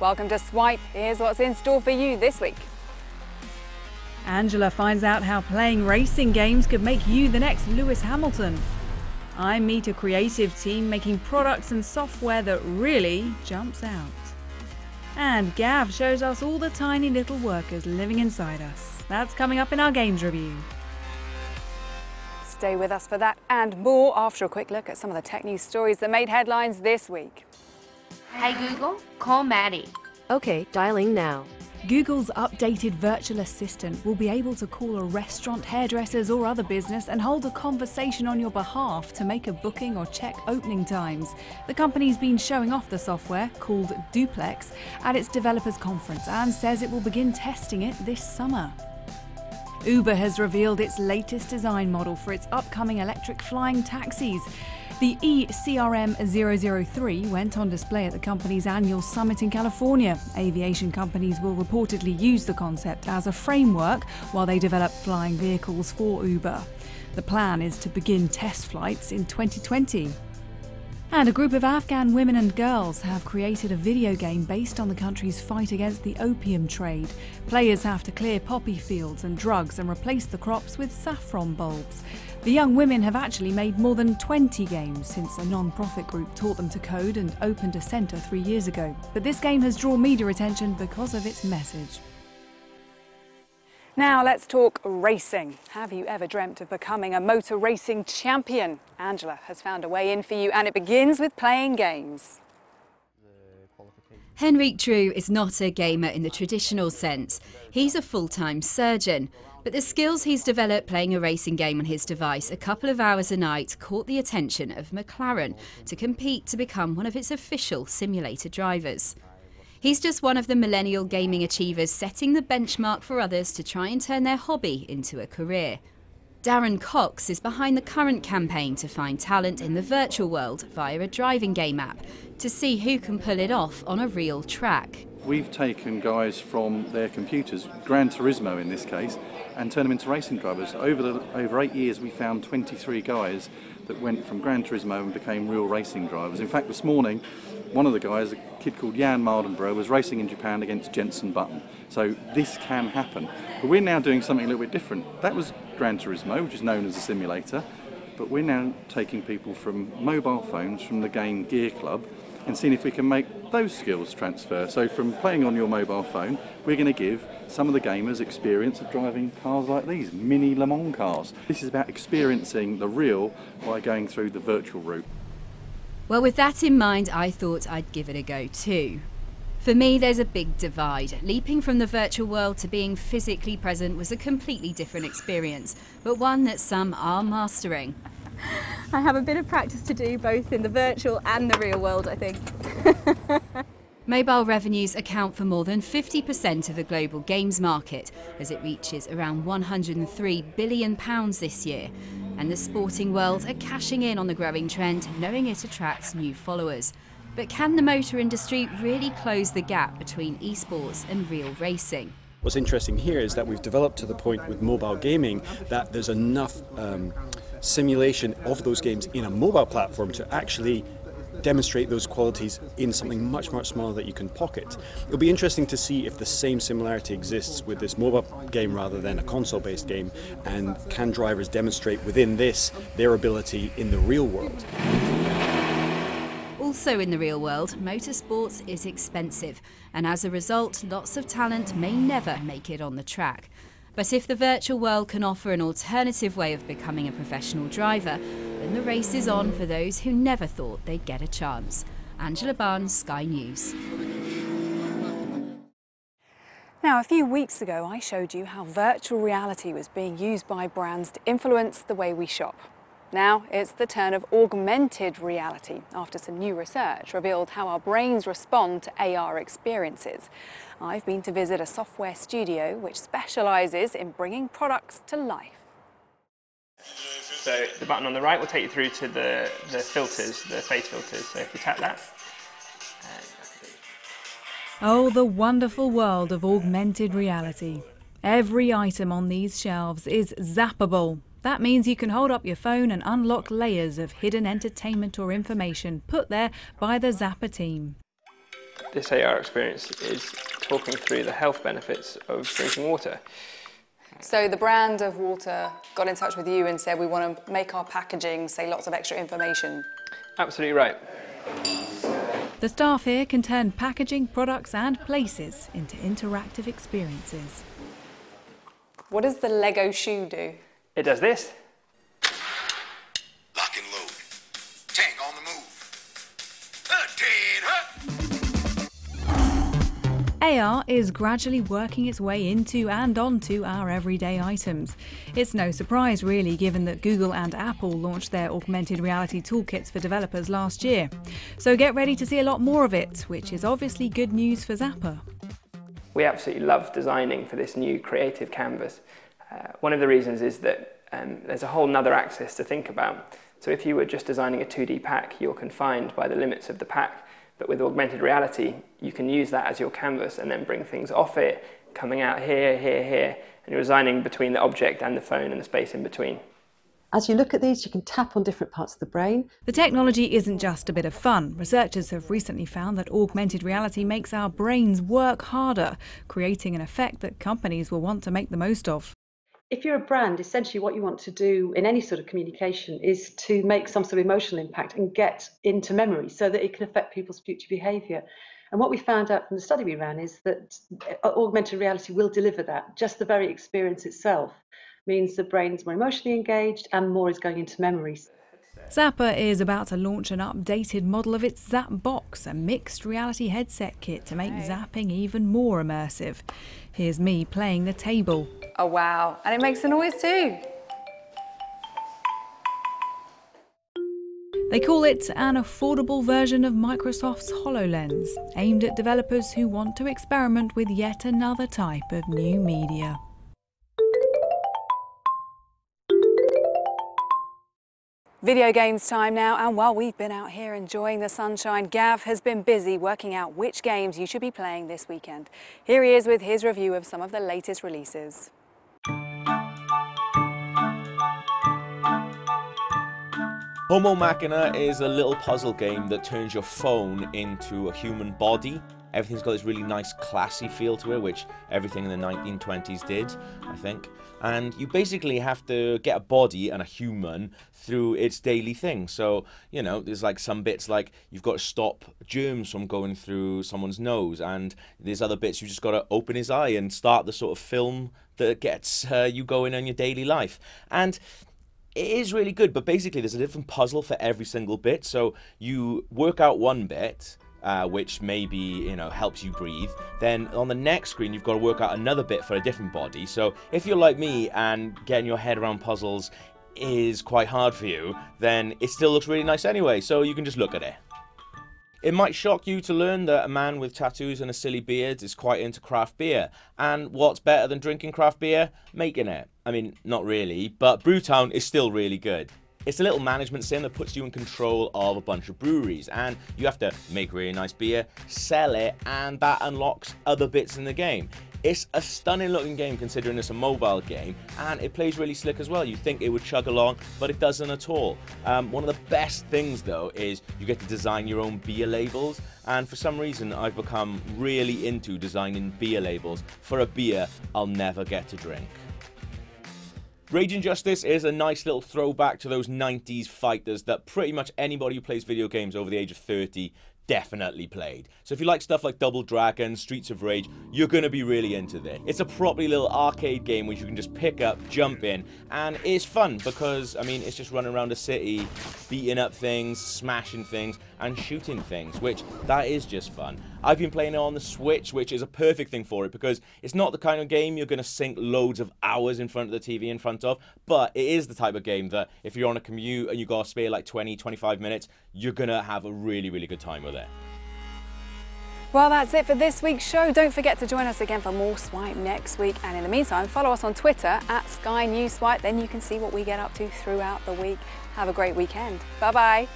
Welcome to Swipe. Here's what's in store for you this week. Angela finds out how playing racing games could make you the next Lewis Hamilton. I meet a creative team making products and software that really jumps out. And Gav shows us all the tiny little workers living inside us. That's coming up in our games review. Stay with us for that and more after a quick look at some of the tech news stories that made headlines this week. Hey Google, call Maddie. Okay, dialing now. Google's updated virtual assistant will be able to call a restaurant, hairdressers or other business and hold a conversation on your behalf to make a booking or check opening times. The company's been showing off the software, called Duplex, at its developers conference and says it will begin testing it this summer. Uber has revealed its latest design model for its upcoming electric flying taxis. The eCRM 003 went on display at the company's annual summit in California. Aviation companies will reportedly use the concept as a framework while they develop flying vehicles for Uber. The plan is to begin test flights in 2020. And a group of Afghan women and girls have created a video game based on the country's fight against the opium trade. Players have to clear poppy fields and drugs and replace the crops with saffron bulbs. The young women have actually made more than 20 games since a non-profit group taught them to code and opened a centre 3 years ago. But this game has drawn media attention because of its message. Now let's talk racing. Have you ever dreamt of becoming a motor racing champion? Angela has found a way in for you, and it begins with playing games. Henrik Drew is not a gamer in the traditional sense. He's a full-time surgeon. But the skills he's developed playing a racing game on his device a couple of hours a night caught the attention of McLaren to compete to become one of its official simulator drivers. He's just one of the millennial gaming achievers setting the benchmark for others to try and turn their hobby into a career. Darren Cox is behind the current campaign to find talent in the virtual world via a driving game app to see who can pull it off on a real track. We've taken guys from their computers, Gran Turismo in this case, and turned them into racing drivers. Over 8 years we found 23 guys that went from Gran Turismo and became real racing drivers. In fact, this morning, one of the guys, a kid called Jan Mardenborough, was racing in Japan against Jensen Button. So this can happen. But we're now doing something a little bit different. That was Gran Turismo, which is known as a simulator, but we're now taking people from mobile phones, from the game Gear Club, and seeing if we can make those skills transfer. So from playing on your mobile phone, we're going to give some of the gamers experience of driving cars like these, mini Le Mans cars. This is about experiencing the real by going through the virtual route. Well, with that in mind, I thought I'd give it a go too. For me, there's a big divide. Leaping from the virtual world to being physically present was a completely different experience, but one that some are mastering. I have a bit of practice to do both in the virtual and the real world, I think. Mobile revenues account for more than 50% of the global games market, as it reaches around £103 billion this year. And the sporting world are cashing in on the growing trend, knowing it attracts new followers. But can the motor industry really close the gap between esports and real racing? What's interesting here is that we've developed to the point with mobile gaming that there's enough simulation of those games in a mobile platform to actually demonstrate those qualities in something much, much smaller that you can pocket. It'll be interesting to see if the same similarity exists with this mobile game rather than a console-based game, and can drivers demonstrate within this their ability in the real world. Also in the real world, motorsports is expensive, and as a result, lots of talent may never make it on the track. But if the virtual world can offer an alternative way of becoming a professional driver, then the race is on for those who never thought they'd get a chance. Angela Barnes, Sky News. Now, a few weeks ago, I showed you how virtual reality was being used by brands to influence the way we shop. Now it's the turn of augmented reality, after some new research revealed how our brains respond to AR experiences. I've been to visit a software studio which specialises in bringing products to life. So the button on the right will take you through to the filters, the face filters. So if you tap that. Oh, the wonderful world of augmented reality. Every item on these shelves is zappable. That means you can hold up your phone and unlock layers of hidden entertainment or information put there by the Zappar team. this AR experience is talking through the health benefits of drinking water. So the brand of water got in touch with you and said, we want to make our packaging say lots of extra information. Absolutely right. The staff here can turn packaging, products and places into interactive experiences. What does the Lego shoe do? It does this. Lock and load. Tank on the move. AR is gradually working its way into and onto our everyday items. It's no surprise really, given that Google and Apple launched their augmented reality toolkits for developers last year. So get ready to see a lot more of it, which is obviously good news for Zappar. We absolutely love designing for this new creative canvas. One of the reasons is that there's a whole nother axis to think about. So if you were just designing a 2D pack, you're confined by the limits of the pack. But with augmented reality, you can use that as your canvas and then bring things off it, coming out here, here, here, and you're designing between the object and the phone and the space in between. As you look at these, you can tap on different parts of the brain. The technology isn't just a bit of fun. Researchers have recently found that augmented reality makes our brains work harder, creating an effect that companies will want to make the most of. If you're a brand, essentially what you want to do in any sort of communication is to make some sort of emotional impact and get into memory so that it can affect people's future behaviour. And what we found out from the study we ran is that augmented reality will deliver that. Just the very experience itself means the brain's more emotionally engaged and more is going into memories. Zappar is about to launch an updated model of its Zap Box, a mixed reality headset kit to make zapping even more immersive. Here's me playing the table. Oh wow, and it makes a noise too. They call it an affordable version of Microsoft's HoloLens, aimed at developers who want to experiment with yet another type of new media. Video games time now, and while we've been out here enjoying the sunshine, Gav has been busy working out which games you should be playing this weekend. Here he is with his review of some of the latest releases. Homo Machina is a little puzzle game that turns your phone into a human body. Everything's got this really nice classy feel to it, which everything in the 1920s did, I think. And you basically have to get a body and a human through its daily thing. So, you know, there's like some bits like you've got to stop germs from going through someone's nose, and there's other bits you just got to open his eye and start the sort of film that gets you going on your daily life. And it is really good, but basically there's a different puzzle for every single bit. So you work out one bit, which maybe, you know, helps you breathe. Then on the next screen, you've got to work out another bit for a different body. So if you're like me and getting your head around puzzles is quite hard for you, then it still looks really nice anyway. So you can just look at it. It might shock you to learn that a man with tattoos and a silly beard is quite into craft beer. And what's better than drinking craft beer? Making it. I mean, not really, but Brewtown is still really good. It's a little management sim that puts you in control of a bunch of breweries, and you have to make really nice beer, sell it, and that unlocks other bits in the game. It's a stunning looking game considering it's a mobile game, and it plays really slick as well. You think it would chug along, but it doesn't at all. One of the best things though is you get to design your own beer labels, and for some reason I've become really into designing beer labels for a beer I'll never get to drink. Raging Justice is a nice little throwback to those 90s fighters that pretty much anybody who plays video games over the age of 30 definitely played. So if you like stuff like Double Dragon, Streets of Rage, you're going to be really into this. It's a properly little arcade game which you can just pick up, jump in, and it's fun because, I mean, it's just running around a city, beating up things, smashing things, and shooting things, which that is just fun. I've been playing it on the Switch, which is a perfect thing for it because it's not the kind of game you're going to sink loads of hours in front of the TV in front of, but it is the type of game that if you're on a commute and you got to spare like 20-25 minutes, you're going to have a really, really good time with it. Well, that's it for this week's show. Don't forget to join us again for more Swipe next week. And in the meantime, follow us on Twitter @SkyNewsSwipe. Then you can see what we get up to throughout the week. Have a great weekend. Bye-bye.